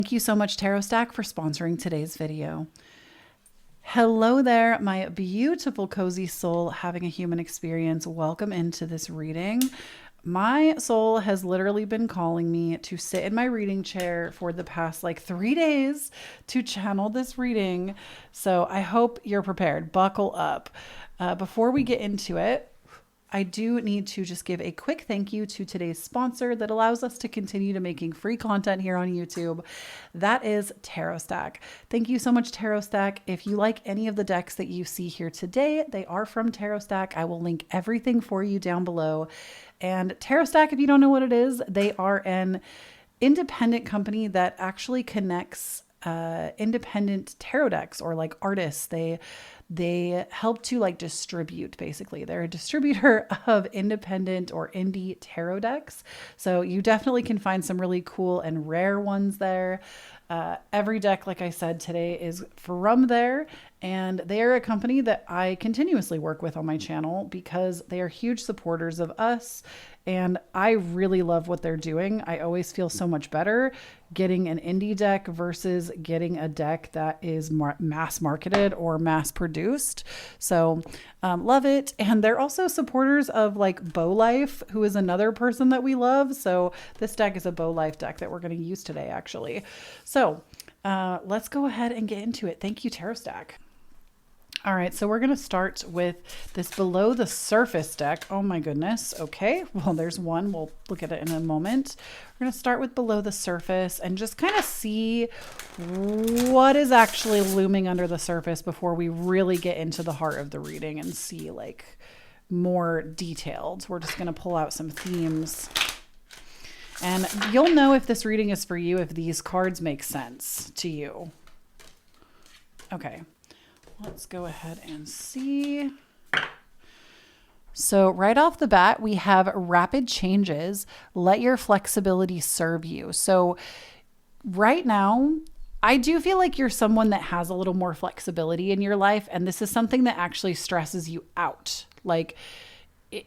Thank you so much, Tarot Stack, for sponsoring today's video. Hello there, my beautiful cozy soul having a human experience. Welcome into this reading. My soul has literally been calling me to sit in my reading chair for the past 3 days to channel this reading. So I hope you're prepared. Buckle up. Before we get into it, I do need to just give a quick thank you to today's sponsor that allows us to continue to making free content here on YouTube. That is Tarot Stack. Thank you so much, Tarot Stack. If you like any of the decks that you see here today, they are from Tarot Stack. I will link everything for you down below. And Tarot Stack, if you don't know what it is, they are an independent company that actually connects independent tarot decks or artists. They help to distribute, basically. They're a distributor of independent or indie tarot decks. So you definitely can find some really cool and rare ones there. Every deck, like I said today, is from there. And they are a company that I continuously work with on my channel because they are huge supporters of us. And I really love what they're doing. I always feel so much better getting an indie deck versus getting a deck that is mass marketed or mass produced. So love it. And they're also supporters of Bow Life, who is another person that we love. So this deck is a Bow Life deck that we're going to use today, actually. So let's go ahead and get into it. Thank you, Tarot Stack. All right, so we're going to start with this Below the Surface deck. Oh my goodness. Okay, well, there's one. We'll look at it in a moment. We're going to start with Below the Surface and just kind of see what is actually looming under the surface before we really get into the heart of the reading and see more detailed. We're just going to pull out some themes. And you'll know if this reading is for you if these cards make sense to you. Okay. Let's go ahead and see. So right off the bat, we have rapid changes. Let your flexibility serve you. So right now, I do feel like you're someone that has a little more flexibility in your life. And this is something that actually stresses you out.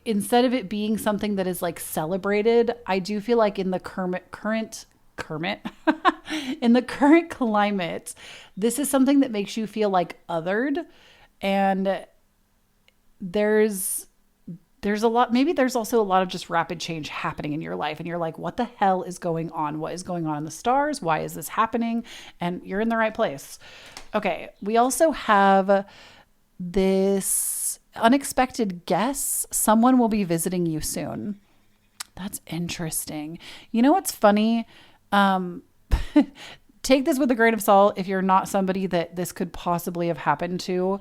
Instead of it being something that is celebrated, I do feel like in the current in the current climate, this is something that makes you feel othered. And there's a lot, maybe there's also a lot of just rapid change happening in your life. And you're like, what the hell is going on? What is going on in the stars? Why is this happening? And you're in the right place. Okay. We also have this unexpected guess. Someone will be visiting you soon. That's interesting. You know what's funny? Take this with a grain of salt if you're not somebody that this could possibly have happened to.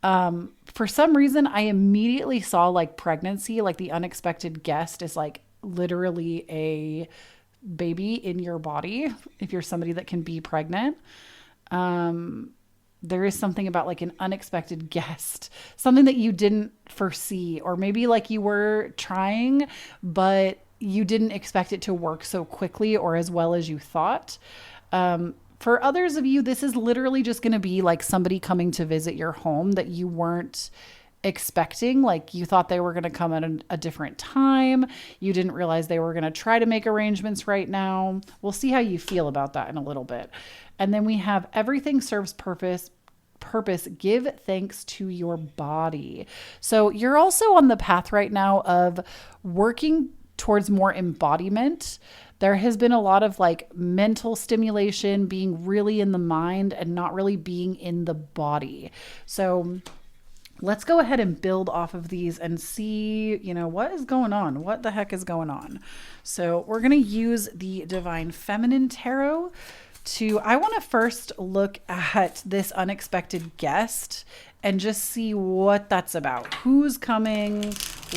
For some reason, I immediately saw pregnancy, the unexpected guest is literally a baby in your body. If you're somebody that can be pregnant, there is something about an unexpected guest, something that you didn't foresee, or maybe you were trying, but you didn't expect it to work so quickly or as well as you thought. For others of you, this is literally just going to be somebody coming to visit your home that you weren't expecting. You thought they were going to come at a different time. You didn't realize they were going to try to make arrangements right now. We'll see how you feel about that in a little bit. And then we have everything serves purpose. Give thanks to your body. So you're also on the path right now of working towards more embodiment. There has been a lot of mental stimulation, being really in the mind and not really being in the body. So let's go ahead and build off of these and see, what is going on? What the heck is going on? So we're going to use the Divine Feminine Tarot I want to first look at this unexpected guest and just see what that's about. Who's coming?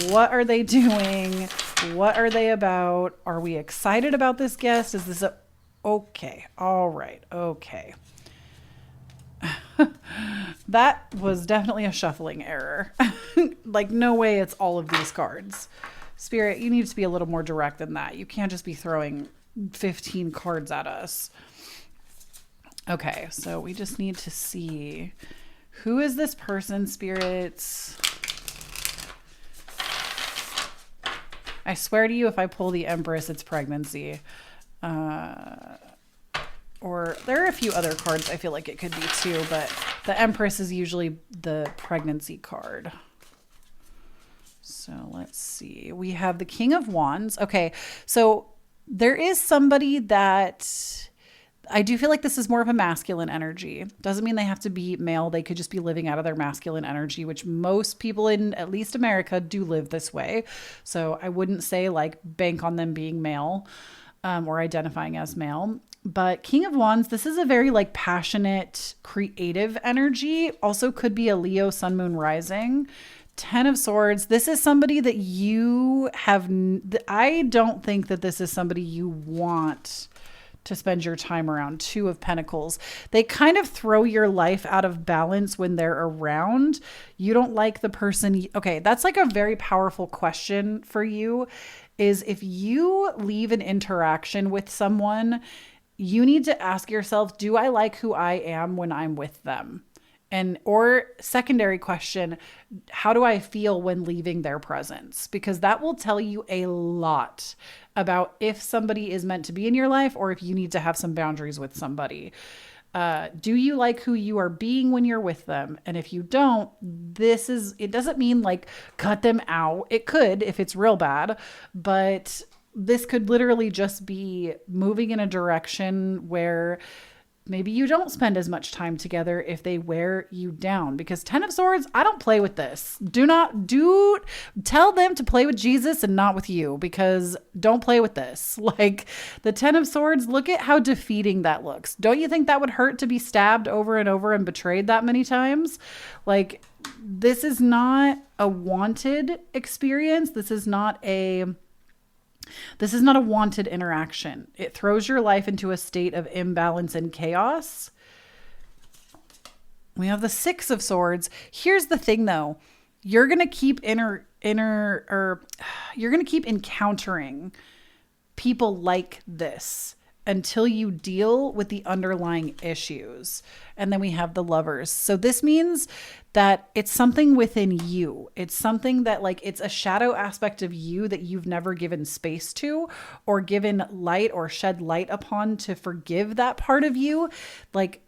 What are they doing? What are they about? Are we excited about this guest? Is this okay? All right. Okay. That was definitely a shuffling error. No way it's all of these cards. Spirit, you need to be a little more direct than that. You can't just be throwing 15 cards at us. Okay, so we just need to see, who is this person, spirits? I swear to you, if I pull the Empress, it's pregnancy. Or there are a few other cards I feel like it could be too, but the Empress is usually the pregnancy card. So let's see. We have the King of Wands. Okay, so there is somebody that I do feel like this is more of a masculine energy. Doesn't mean they have to be male. They could just be living out of their masculine energy, which most people in at least America do live this way. So I wouldn't say like bank on them being male or identifying as male. But King of Wands, this is a very like passionate, creative energy. Also could be a Leo, Sun, Moon, Rising. 10 of Swords. This is somebody that you have. I don't think that this is somebody you want to spend your time around. 2 of Pentacles. They kind of throw your life out of balance when they're around. You don't like the person. Okay, that's like a very powerful question for you, is if you leave an interaction with someone, you need to ask yourself, do I like who I am when I'm with them? And or secondary question, how do I feel when leaving their presence? Because that will tell you a lot about if somebody is meant to be in your life or if you need to have some boundaries with somebody. Do you like who you are being when you're with them? And if you don't, it doesn't mean like cut them out. It could if it's real bad, but this could literally just be moving in a direction where maybe you don't spend as much time together if they wear you down. Because 10 of Swords, I don't play with this. Tell them to play with Jesus and not with you, because don't play with this. Like the 10 of Swords, look at how defeating that looks. Don't you think that would hurt to be stabbed over and over and betrayed that many times? Like this is not a wanted experience. This is not a wanted interaction. It throws your life into a state of imbalance and chaos. We have the 6 of Swords. Here's the thing though. You're going to keep you're going to keep encountering people like this until you deal with the underlying issues. And then we have the Lovers. So this means that it's something within you. It's something that like, it's a shadow aspect of you that you've never given space to or given light or shed light upon to forgive that part of you. Like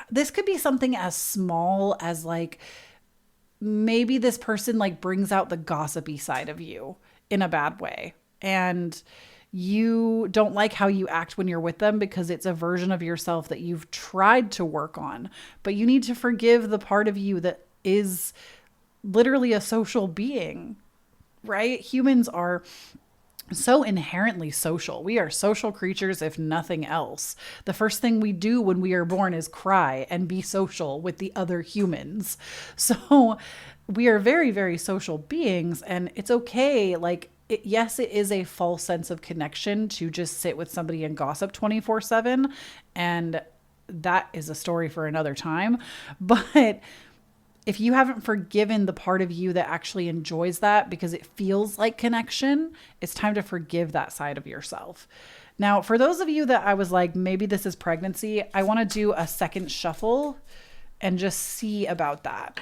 this could be something as small as like, maybe this person like brings out the gossipy side of you in a bad way. And you don't like how you act when you're with them because it's a version of yourself that you've tried to work on, but you need to forgive the part of you that is literally a social being, right? Humans are so inherently social. We are social creatures, if nothing else. The first thing we do when we are born is cry and be social with the other humans. So we are very, very social beings, and it's okay. Like, yes, it is a false sense of connection to just sit with somebody and gossip 24/7. And that is a story for another time. But if you haven't forgiven the part of you that actually enjoys that because it feels like connection, it's time to forgive that side of yourself. Now, for those of you that I was like, maybe this is pregnancy, I want to do a second shuffle and just see about that.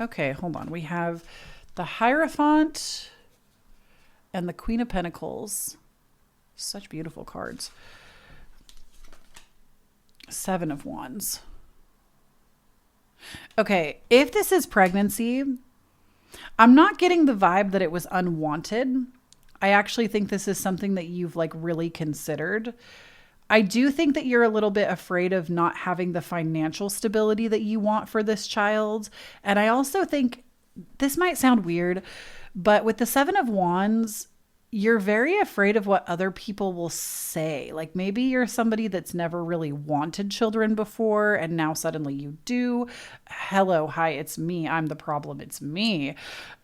Okay, hold on. We have the Hierophant and the Queen of Pentacles. Such beautiful cards. 7 of Wands. Okay, if this is pregnancy, I'm not getting the vibe that it was unwanted. I actually think this is something that you've like really considered. I do think that you're a little bit afraid of not having the financial stability that you want for this child. And I also think this might sound weird, but with the 7 of Wands, you're very afraid of what other people will say. Like maybe you're somebody that's never really wanted children before and now suddenly you do. Hello, hi, it's me. I'm the problem. It's me.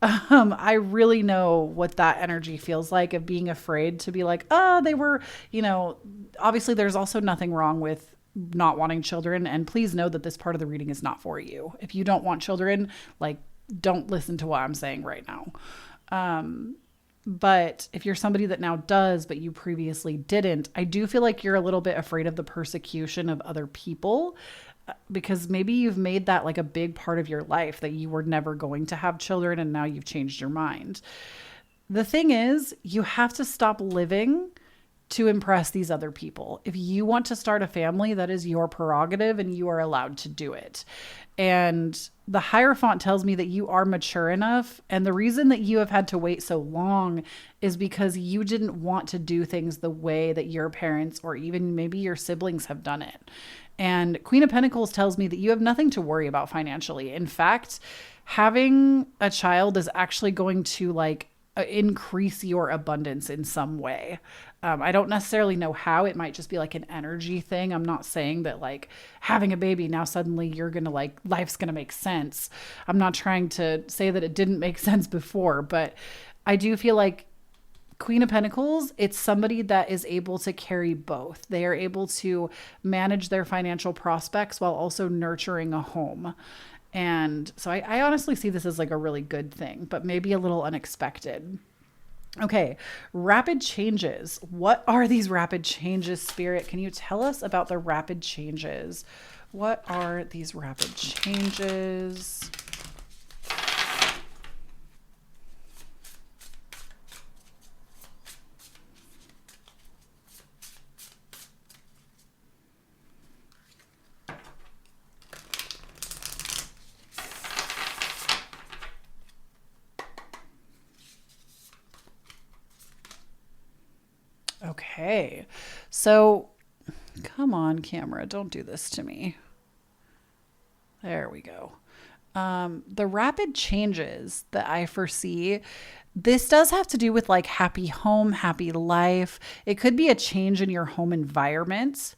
I really know what that energy feels like, of being afraid to be like, oh, they were, obviously there's also nothing wrong with not wanting children. And please know that this part of the reading is not for you. If you don't want children, like don't listen to what I'm saying right now. But if you're somebody that now does, but you previously didn't, I do feel like you're a little bit afraid of the persecution of other people. because maybe you've made that like a big part of your life, that you were never going to have children and now you've changed your mind. The thing is, you have to stop living to impress these other people. If you want to start a family, that is your prerogative and you are allowed to do it. And the Hierophant tells me that you are mature enough. And the reason that you have had to wait so long is because you didn't want to do things the way that your parents or even maybe your siblings have done it. And Queen of Pentacles tells me that you have nothing to worry about financially. In fact, having a child is actually going to like increase your abundance in some way. I don't necessarily know how. It might just be like an energy thing. I'm not saying that like having a baby now suddenly you're going to like life's going to make sense. I'm not trying to say that it didn't make sense before, but I do feel like Queen of Pentacles, it's somebody that is able to carry both. They are able to manage their financial prospects while also nurturing a home. And so I honestly see this as like a really good thing, but maybe a little unexpected. Okay, rapid changes. What are these rapid changes, Spirit? Can you tell us about the rapid changes? What are these rapid changes? Okay, so come on, camera, don't do this to me. There we go. The rapid changes that I foresee, this does have to do with like happy home, happy life. It could be a change in your home environment.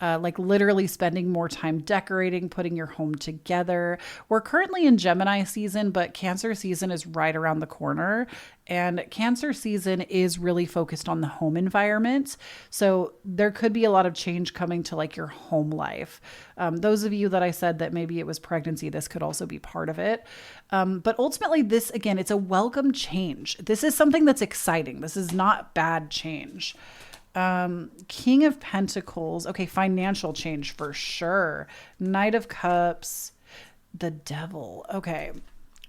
Like literally spending more time decorating, putting your home together. We're currently in Gemini season, but Cancer season is right around the corner. And Cancer season is really focused on the home environment. So there could be a lot of change coming to like your home life. Those of you that I said that maybe it was pregnancy, this could also be part of it. But ultimately this, again, it's a welcome change. This is something that's exciting. This is not bad change. King of Pentacles. Okay, financial change for sure. Knight of Cups. The Devil. Okay,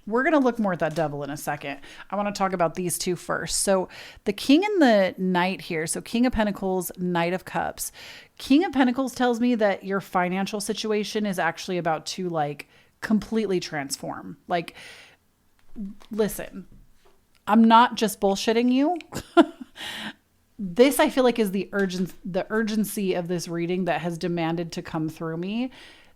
we're going to look more at that Devil in a second. I want to talk about these two first. So the King and the Knight here. So King of Pentacles, Knight of Cups. King of Pentacles tells me that your financial situation is actually about to like completely transform. Like, listen, I'm not just bullshitting you. This, I feel like, is the urgency of this reading that has demanded to come through me.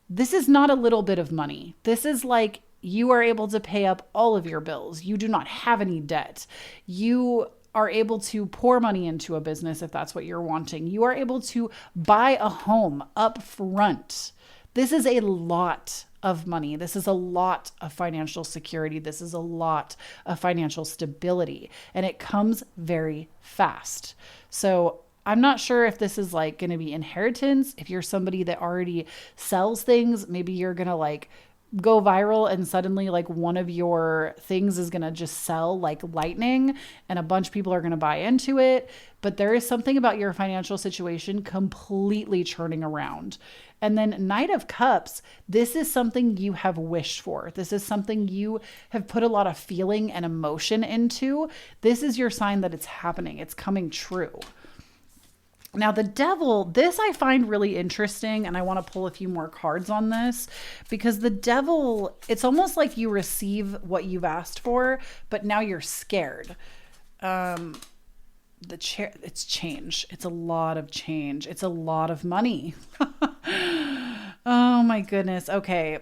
This is not a little bit of money. This is like you are able to pay up all of your bills. You do not have any debt. You are able to pour money into a business if that's what you're wanting. You are able to buy a home up front. This is a lot of money. This is a lot of financial security. This is a lot of financial stability, and it comes very fast. So I'm not sure if this is like going to be inheritance. If you're somebody that already sells things, maybe you're going to like go viral and suddenly like one of your things is going to just sell like lightning and a bunch of people are going to buy into it. But there is something about your financial situation completely churning around. And then Knight of Cups, this is something you have wished for. This is something you have put a lot of feeling and emotion into. This is your sign that it's happening. It's coming true. Now the Devil, this I find really interesting, and I want to pull a few more cards on this because the Devil, it's almost like you receive what you've asked for, but now you're scared. The chair, it's change. It's a lot of change. It's a lot of money. Oh my goodness. Okay.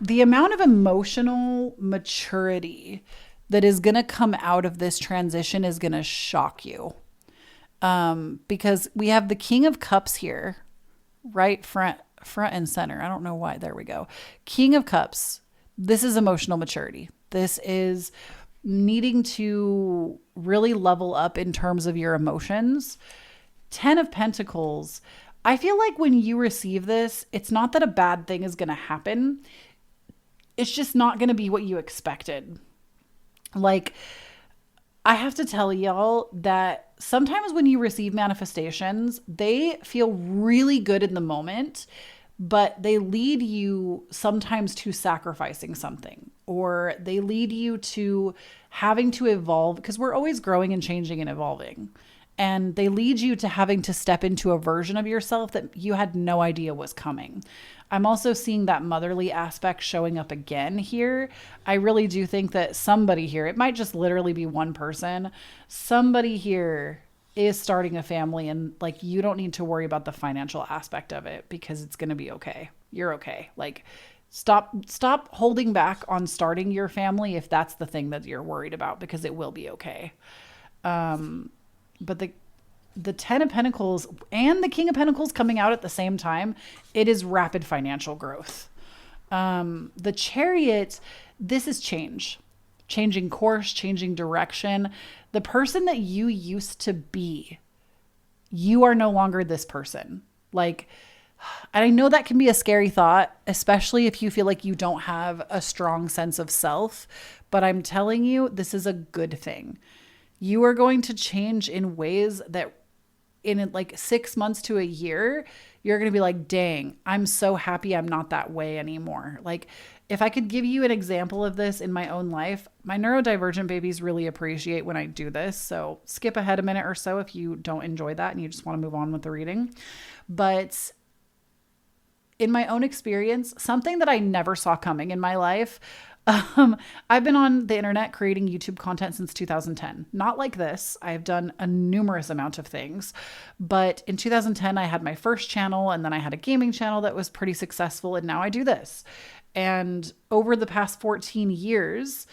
The amount of emotional maturity that is going to come out of this transition is going to shock you. Because we have the King of Cups here, right front and center. I don't know why. There we go. King of Cups. This is emotional maturity. This is needing to really level up in terms of your emotions. 10 of Pentacles. I feel like when you receive this, it's not that a bad thing is going to happen. It's just not going to be what you expected. Like, I have to tell y'all that sometimes when you receive manifestations, they feel really good in the moment, but they lead you sometimes to sacrificing something, or they lead you to having to evolve, because we're always growing and changing and evolving. And they lead you to having to step into a version of yourself that you had no idea was coming. I'm also seeing that motherly aspect showing up again here. I really do think that somebody here, it might just literally be one person, somebody here is starting a family, and like, you don't need to worry about the financial aspect of it because it's going to be okay. You're okay. Like, stop holding back on starting your family if that's the thing that you're worried about, because it will be okay. But the 10 of Pentacles and the King of Pentacles coming out at the same time, it is rapid financial growth. The Chariot, this is change, changing course, changing direction. The person that you used to be, you are no longer this person. Like, and I know that can be a scary thought, especially if you feel like you don't have a strong sense of self, but I'm telling you, this is a good thing. You are going to change in ways that in like 6 months to a year, you're going to be like, dang, I'm so happy I'm not that way anymore. Like, if I could give you an example of this in my own life, my neurodivergent babies really appreciate when I do this. So skip ahead a minute or so if you don't enjoy that and you just want to move on with the reading. But in my own experience, something that I never saw coming in my life, I've been on the internet creating YouTube content since 2010. Not like this. I've done a numerous amount of things. But in 2010, I had my first channel, and then I had a gaming channel that was pretty successful, and now I do this. And over the past 14 years,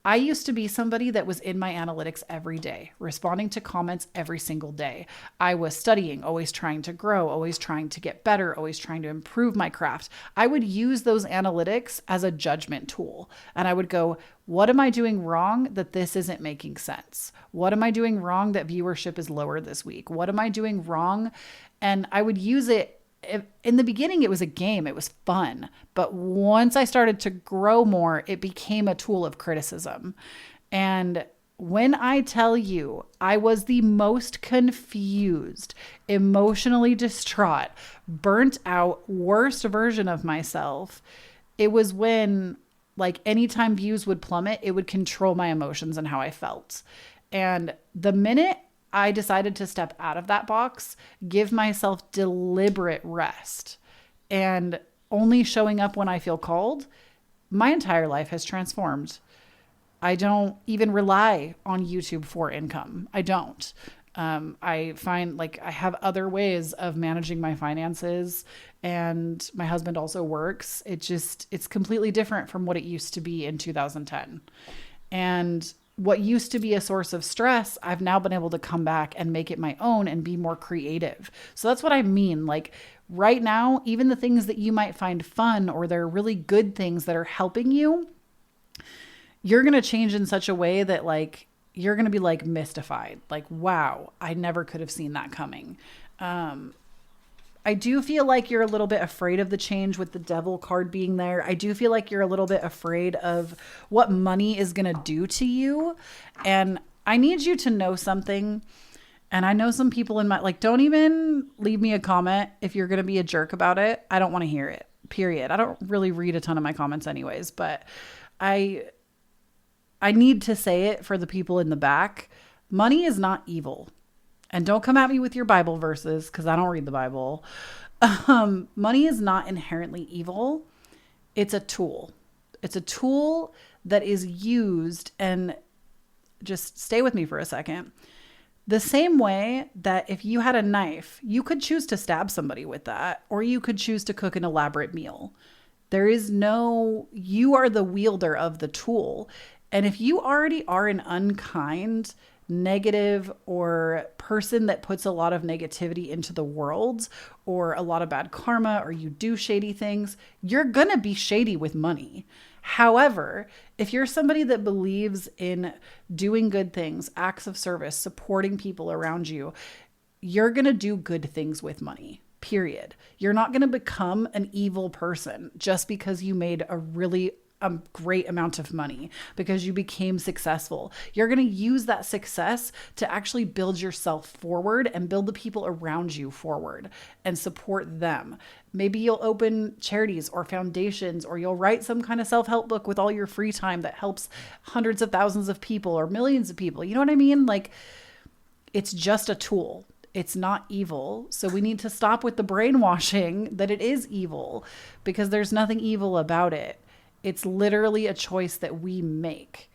I used to be somebody that was in my analytics every day, responding to comments every single day. I was studying, always trying to grow, always trying to get better, always trying to improve my craft. I would use those analytics as a judgment tool. And I would go, what am I doing wrong that this isn't making sense? What am I doing wrong that viewership is lower this week? What am I doing wrong? And I would use it. In the beginning, it was a game. It was fun. But once I started to grow more, it became a tool of criticism. And when I tell you, I was the most confused, emotionally distraught, burnt out, worst version of myself, it was when, like, anytime views would plummet, it would control my emotions and how I felt. And the minute I decided to step out of that box, give myself deliberate rest, and only showing up when I feel called, my entire life has transformed. I don't even rely on YouTube for income. I don't. I find like I have other ways of managing my finances, and my husband also works. It's completely different from what it used to be in 2010. And what used to be a source of stress, I've now been able to come back and make it my own and be more creative. So that's what I mean. Like, right now, even the things that you might find fun, or they're really good things that are helping you, you're going to change in such a way that, like, you're going to be like mystified. Like, wow, I never could have seen that coming. I do feel like you're a little bit afraid of the change with the Devil card being there. I do feel like you're a little bit afraid of what money is going to do to you. And I need you to know something. And I know some people in my, like, don't even leave me a comment if you're going to be a jerk about it. I don't want to hear it, period. I don't really read a ton of my comments anyways, but I need to say it for the people in the back. Money is not evil. And don't come at me with your Bible verses, because I don't read the Bible. Money is not inherently evil. It's a tool. It's a tool that is used, and just stay with me for a second. The same way that if you had a knife, you could choose to stab somebody with that, or you could choose to cook an elaborate meal. You are the wielder of the tool. And if you already are an unkind, negative, or person that puts a lot of negativity into the world, or a lot of bad karma, or you do shady things, you're going to be shady with money. However, if you're somebody that believes in doing good things, acts of service, supporting people around you, you're going to do good things with money, period. You're not going to become an evil person just because you made a really a great amount of money because you became successful. You're going to use that success to actually build yourself forward and build the people around you forward and support them. Maybe you'll open charities or foundations, or you'll write some kind of self-help book with all your free time that helps hundreds of thousands of people or millions of people. You know what I mean? Like, it's just a tool. It's not evil. So we need to stop with the brainwashing that it is evil, because there's nothing evil about it. It's literally a choice that we make.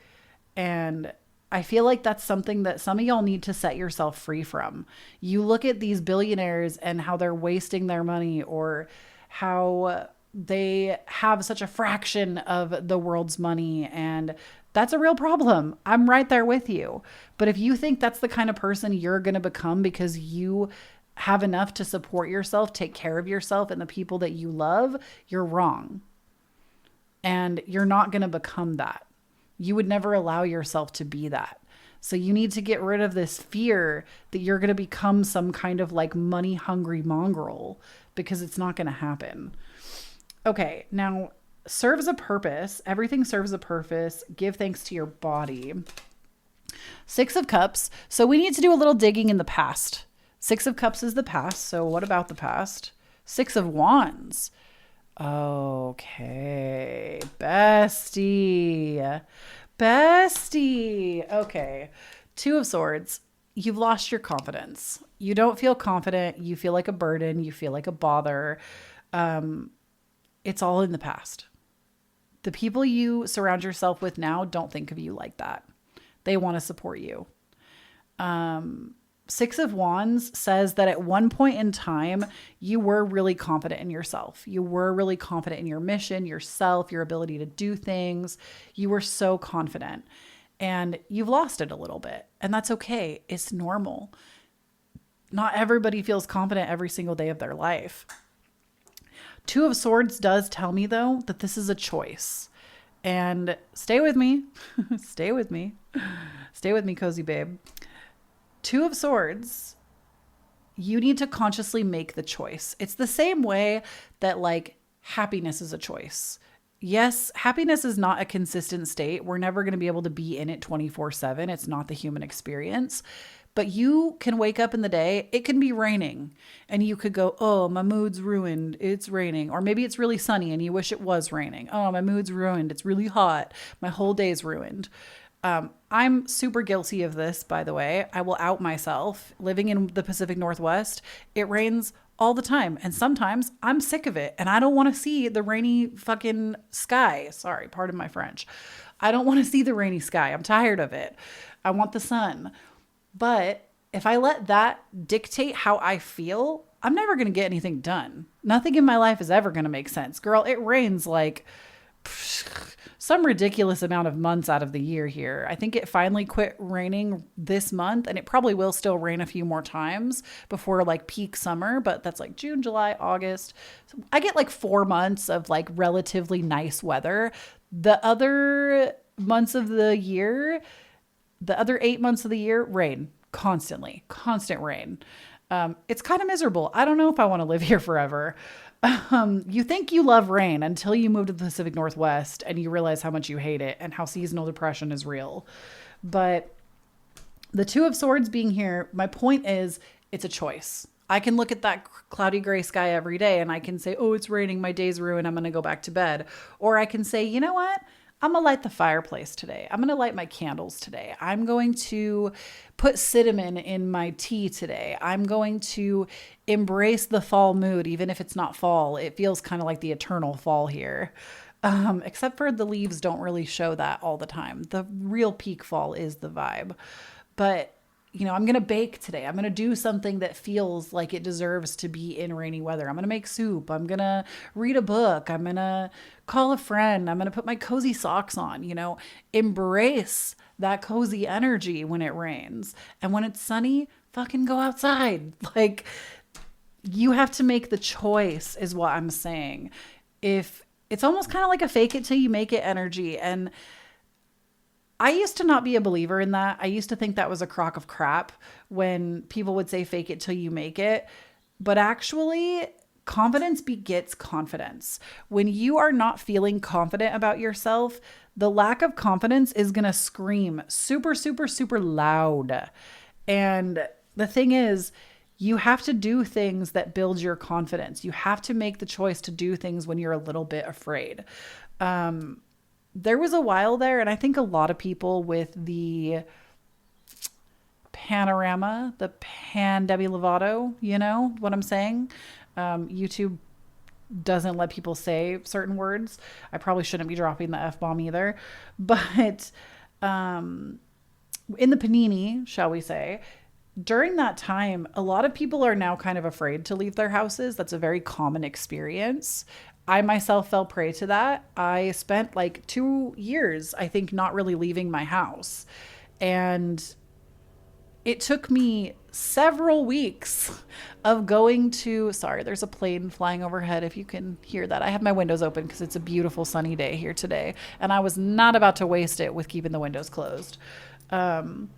And I feel like that's something that some of y'all need to set yourself free from. You look at these billionaires and how they're wasting their money, or how they have such a fraction of the world's money, and that's a real problem. I'm right there with you. But if you think that's the kind of person you're going to become because you have enough to support yourself, take care of yourself and the people that you love, you're wrong. And you're not going to become that. You would never allow yourself to be that. So you need to get rid of this fear that you're going to become some kind of like money hungry mongrel, because it's not going to happen. Okay, now serves a purpose. Everything serves a purpose. Give thanks to your body. 6 of Cups. So we need to do a little digging in the past. 6 of Cups is the past. So what about the past? 6 of Wands. Okay. Bestie. Okay. 2 of Swords. You've lost your confidence. You don't feel confident. You feel like a burden. You feel like a bother. It's all in the past. The people you surround yourself with now don't think of you like that. They want to support you. 6 of Wands says that at one point in time, you were really confident in yourself. You were really confident in your mission, yourself, your ability to do things. You were so confident, and you've lost it a little bit, and that's okay. It's normal. Not everybody feels confident every single day of their life. 2 of Swords does tell me, though, that this is a choice. And stay with me. Stay with me. Stay with me, cozy babe. 2 of Swords, you need to consciously make the choice. It's the same way that like happiness is a choice. Yes, happiness is not a consistent state. We're never going to be able to be in it 24/7. It's not the human experience. But you can wake up in the day, it can be raining, and you could go, oh, my mood's ruined. It's raining. Or maybe it's really sunny and you wish it was raining. Oh, my mood's ruined. It's really hot. My whole day's ruined. I'm super guilty of this, by the way. I will out myself. Living in the Pacific Northwest, it rains all the time. And sometimes I'm sick of it and I don't want to see the rainy fucking sky. Sorry, pardon my French. I don't want to see the rainy sky. I'm tired of it. I want the sun. But if I let that dictate how I feel, I'm never going to get anything done. Nothing in my life is ever going to make sense. Girl, it rains like some ridiculous amount of months out of the year here. I think it finally quit raining this month, and it probably will still rain a few more times before like peak summer, but that's like June, July, August. So I get like 4 months of like relatively nice weather. The other months of the year, the other 8 months of the year, rain constantly, constant rain. It's kind of miserable. I don't know if I want to live here forever. You think you love rain until you move to the Pacific Northwest and you realize how much you hate it and how seasonal depression is real. But the 2 of Swords being here, my point is it's a choice. I can look at that cloudy gray sky every day and I can say, oh, it's raining. My day's ruined. I'm going to go back to bed. Or I can say, you know what? I'm going to light the fireplace today. I'm going to light my candles today. I'm going to put cinnamon in my tea today. I'm going to embrace the fall mood, even if it's not fall. It feels kind of like the eternal fall here. Except for the leaves don't really show that all the time. The real peak fall is the vibe. But you know, I'm going to bake today. I'm going to do something that feels like it deserves to be in rainy weather. I'm going to make soup. I'm going to read a book. I'm going to call a friend. I'm going to put my cozy socks on, you know, embrace that cozy energy when it rains. And when it's sunny, fucking go outside. Like, you have to make the choice is what I'm saying. If it's almost kind of like a fake it till you make it energy. And I used to not be a believer in that. I used to think that was a crock of crap when people would say fake it till you make it. But actually, confidence begets confidence. When you are not feeling confident about yourself, the lack of confidence is going to scream super, super, super loud. And the thing is, you have to do things that build your confidence. You have to make the choice to do things when you're a little bit afraid. There was a while there, and I think a lot of people with the panorama, the pan Demi Lovato, you know what I'm saying? YouTube doesn't let people say certain words. I probably shouldn't be dropping the F-bomb either. But in the panini, shall we say, during that time, a lot of people are now kind of afraid to leave their houses. That's a very common experience. I myself fell prey to that. I spent like 2 years, I think, not really leaving my house. And it took me several weeks of going to, sorry, there's a plane flying overhead if you can hear that. I have my windows open because it's a beautiful sunny day here today. And I was not about to waste it with keeping the windows closed. But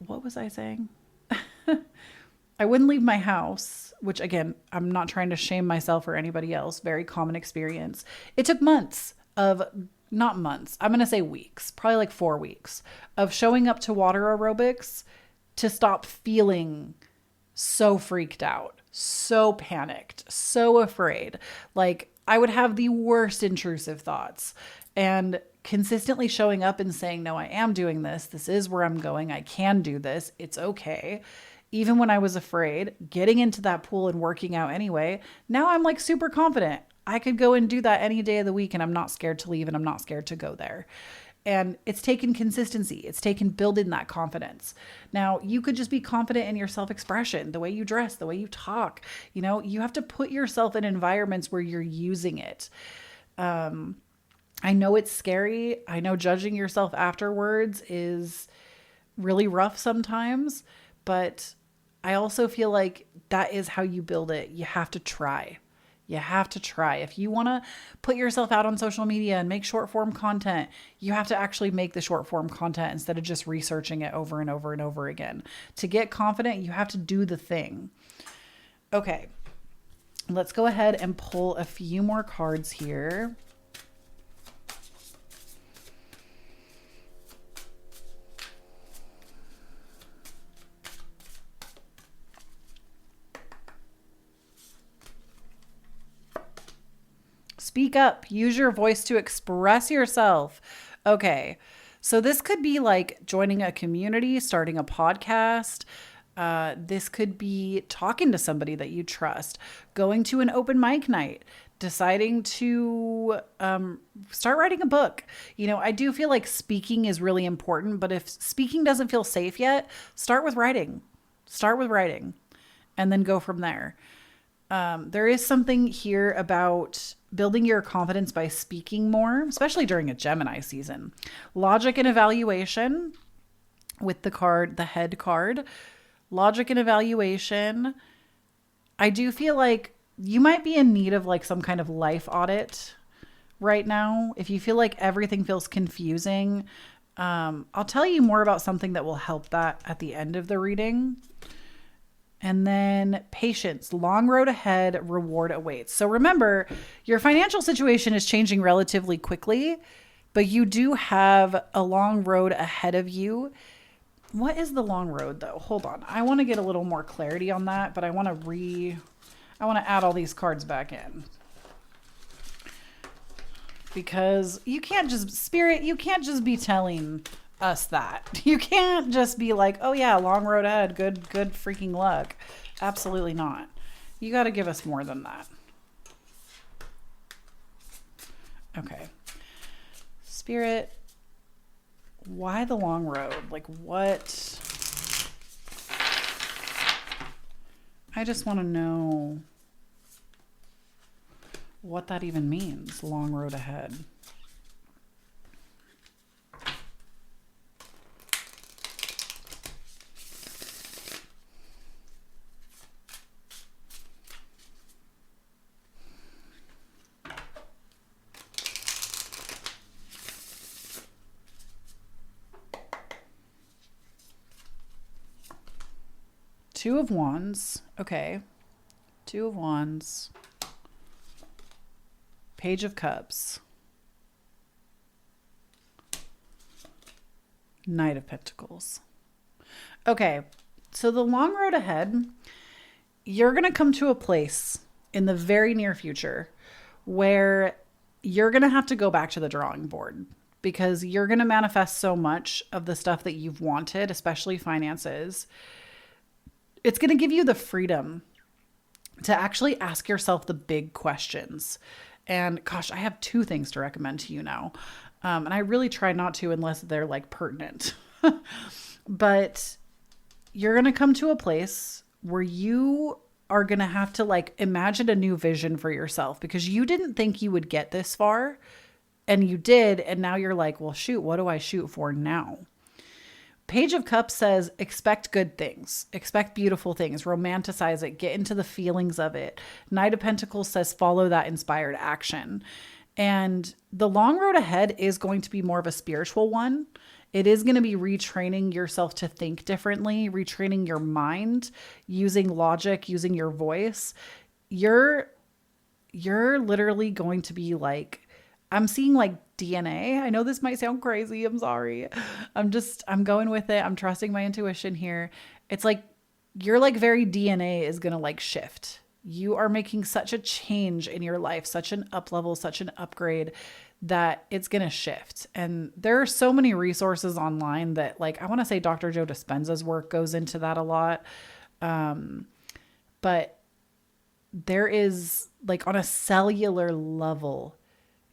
what was I saying? I wouldn't leave my house, which again, I'm not trying to shame myself or anybody else. Very common experience. It took months of, not months, I'm going to say weeks, probably like 4 weeks of showing up to water aerobics to stop feeling so freaked out, so panicked, so afraid. Like I would have the worst intrusive thoughts, and consistently showing up and saying, no, I am doing this. This is where I'm going. I can do this. It's okay. Even when I was afraid, getting into that pool and working out anyway, now I'm like super confident. I could go and do that any day of the week and I'm not scared to leave and I'm not scared to go there. And it's taken consistency. It's taken building that confidence. Now, you could just be confident in your self-expression, the way you dress, the way you talk. You know, you have to put yourself in environments where you're using it. I know it's scary. I know judging yourself afterwards is really rough sometimes, but I also feel like that is how you build it. You have to try. You have to try. If you want to put yourself out on social media and make short form content, you have to actually make the short form content instead of just researching it over and over and over again. To get confident, you have to do the thing. Okay, let's go ahead and pull a few more cards here. Speak up. Use your voice to express yourself. Okay. So this could be like joining a community, starting a podcast. This could be talking to somebody that you trust, going to an open mic night, deciding to start writing a book. You know, I do feel like speaking is really important, but if speaking doesn't feel safe yet, start with writing. Start with writing and then go from there. There is something here about building your confidence by speaking more, especially during a Gemini season. Logic and evaluation with the card, the head card. Logic and evaluation. I do feel like you might be in need of like some kind of life audit right now. If you feel like everything feels confusing, I'll tell you more about something that will help that at the end of the reading. And then patience, long road ahead, reward awaits. So remember, your financial situation is changing relatively quickly, but you do have a long road ahead of you. What is the long road though? Hold on. I want to get a little more clarity on that, but I want to add all these cards back in. Because you can't just, Spirit, you can't just be telling us that. You can't just be like, oh yeah, long road ahead, good freaking luck. Absolutely not. You got to give us more than that. Okay. Spirit, why the long road? Like what? I just want to know what that even means, long road ahead. Two of Wands. Okay. Two of Wands. Page of Cups. Knight of Pentacles. Okay. So the long road ahead, you're going to come to a place in the very near future where you're going to have to go back to the drawing board because you're going to manifest so much of the stuff that you've wanted, especially finances. It's going to give you the freedom to actually ask yourself the big questions. And gosh, I have two things to recommend to you now. And I really try not to unless they're like pertinent. But you're going to come to a place where you are going to have to like imagine a new vision for yourself because you didn't think you would get this far and you did. And now you're like, well, shoot, what do I shoot for now? Page of Cups says, expect good things, expect beautiful things, romanticize it, get into the feelings of it. Knight of Pentacles says, follow that inspired action. And the long road ahead is going to be more of a spiritual one. It is going to be retraining yourself to think differently, retraining your mind, using logic, using your voice. You're literally going to be like, I'm seeing like DNA. I know this might sound crazy. I'm sorry. I'm going with it. I'm trusting my intuition here. It's like, your like very DNA is going to like shift. You are making such a change in your life, such an up level, such an upgrade that it's going to shift. And there are so many resources online that like, I want to say Dr. Joe Dispenza's work goes into that a lot. But there is like on a cellular level,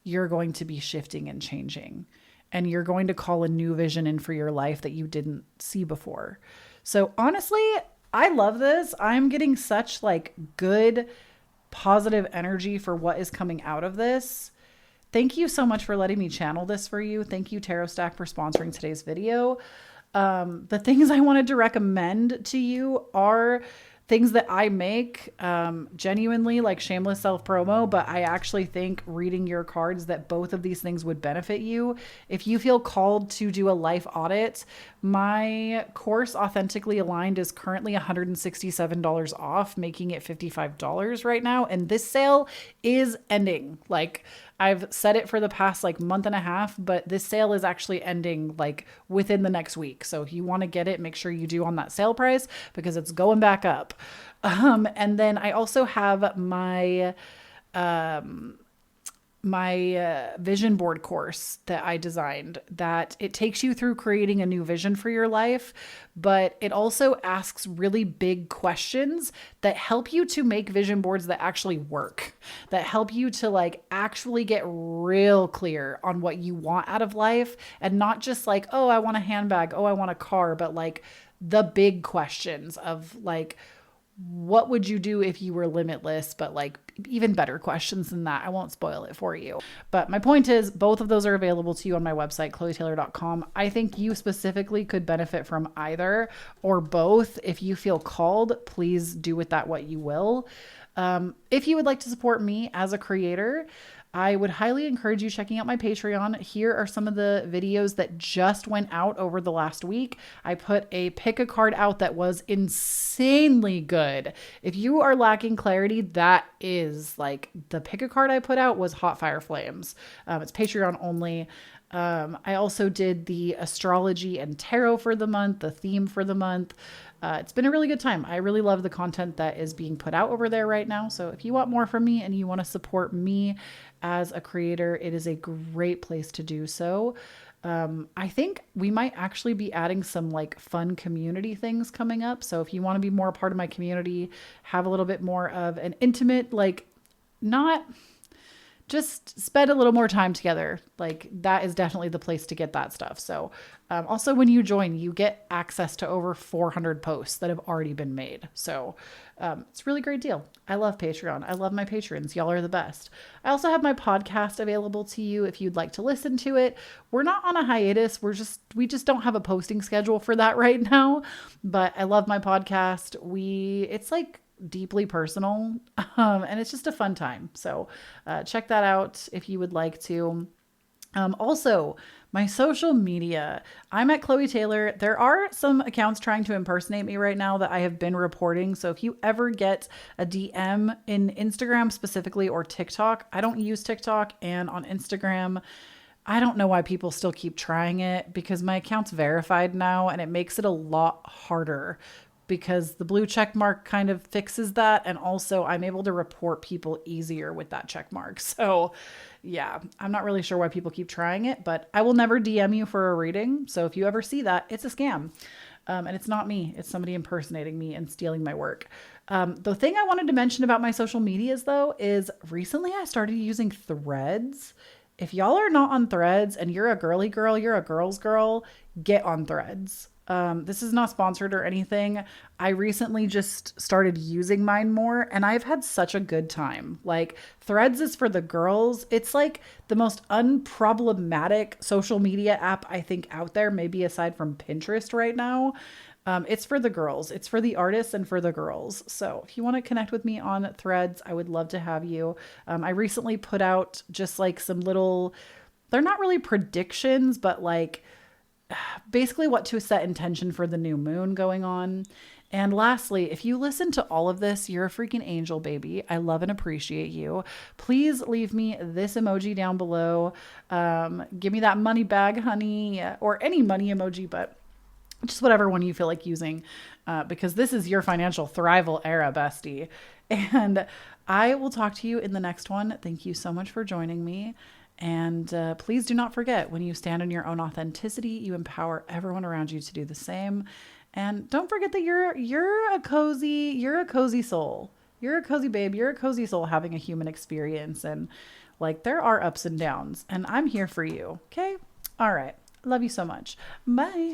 you're going to be shifting and changing, and you're going to call a new vision in for your life that you didn't see before. So honestly, I love this. I'm getting such like good, positive energy for what is coming out of this. Thank you so much for letting me channel this for you. Thank you, Tarot Stack, for sponsoring today's video. The things I wanted to recommend to you are things that I make, genuinely like shameless self-promo, but I actually think reading your cards that both of these things would benefit you. If you feel called to do a life audit, my course Authentically Aligned is currently $167 off, making it $55 right now. And this sale is ending. Like, I've said it for the past like month and a half, but this sale is actually ending like within the next week. So if you want to get it, make sure you do on that sale price because it's going back up. And then I also have my, vision board course that I designed that it takes you through creating a new vision for your life, but it also asks really big questions that help you to make vision boards that actually work, that help you to like actually get real clear on what you want out of life and not just like, oh, I want a handbag, oh, I want a car, but like the big questions of like, what would you do if you were limitless? But like even better questions than that. I won't spoil it for you. But my point is both of those are available to you on my website, KhloeTaylor.com. I think you specifically could benefit from either or both. If you feel called, please do with that what you will. If you would like to support me as a creator, I would highly encourage you checking out my Patreon. Here are some of the videos that just went out over the last week. I put a pick a card out that was insanely good. If you are lacking clarity, that is like the pick a card I put out was Hot Fire Flames. It's Patreon only. I also did the astrology and tarot for the month, the theme for the month. It's been a really good time. I really love the content that is being put out over there right now. So if you want more from me and you want to support me as a creator, it is a great place to do so. I think we might actually be adding some like fun community things coming up. So if you want to be more a part of my community, have a little bit more of an intimate, like not just spend a little more time together. Like that is definitely the place to get that stuff. So also when you join, you get access to over 400 posts that have already been made. So it's a really great deal. I love Patreon. I love my patrons. Y'all are the best. I also have my podcast available to you if you'd like to listen to it. We're not on a hiatus. We just don't have a posting schedule for that right now, but I love my podcast. It's like deeply personal, and it's just a fun time. So check that out if you would like to. Also, my social media. I'm at Kloee Taylor. There are some accounts trying to impersonate me right now that I have been reporting. So if you ever get a DM in Instagram specifically or TikTok, I don't use TikTok, and on Instagram, I don't know why people still keep trying it because my account's verified now and it makes it a lot harder because the blue check mark kind of fixes that. And also I'm able to report people easier with that check mark. So yeah, I'm not really sure why people keep trying it, but I will never DM you for a reading. So if you ever see that, it's a scam. And it's not me. It's somebody impersonating me and stealing my work. The thing I wanted to mention about my social medias though, is recently I started using Threads. If y'all are not on Threads and you're a girly girl, you're a girl's girl, get on Threads. This is not sponsored or anything. I recently just started using mine more and I've had such a good time. Like Threads is for the girls. It's like the most unproblematic social media app I think out there, maybe aside from Pinterest right now. It's for the girls. It's for the artists and for the girls. So if you want to connect with me on Threads, I would love to have you. I recently put out just like some little, they're not really predictions, but like basically what to set intention for the new moon going on. And lastly, if you listen to all of this, you're a freaking angel, baby. I love and appreciate you. Please leave me this emoji down below. Give me that money bag, honey, or any money emoji, but just whatever one you feel like using, because this is your financial thrival era, bestie. And I will talk to you in the next one. Thank you so much for joining me. And please do not forget, when you stand in your own authenticity, you empower everyone around you to do the same. And don't forget that you're a cozy soul. You're a cozy babe. You're a cozy soul having a human experience. And like there are ups and downs, and I'm here for you. Okay. All right. Love you so much. Bye.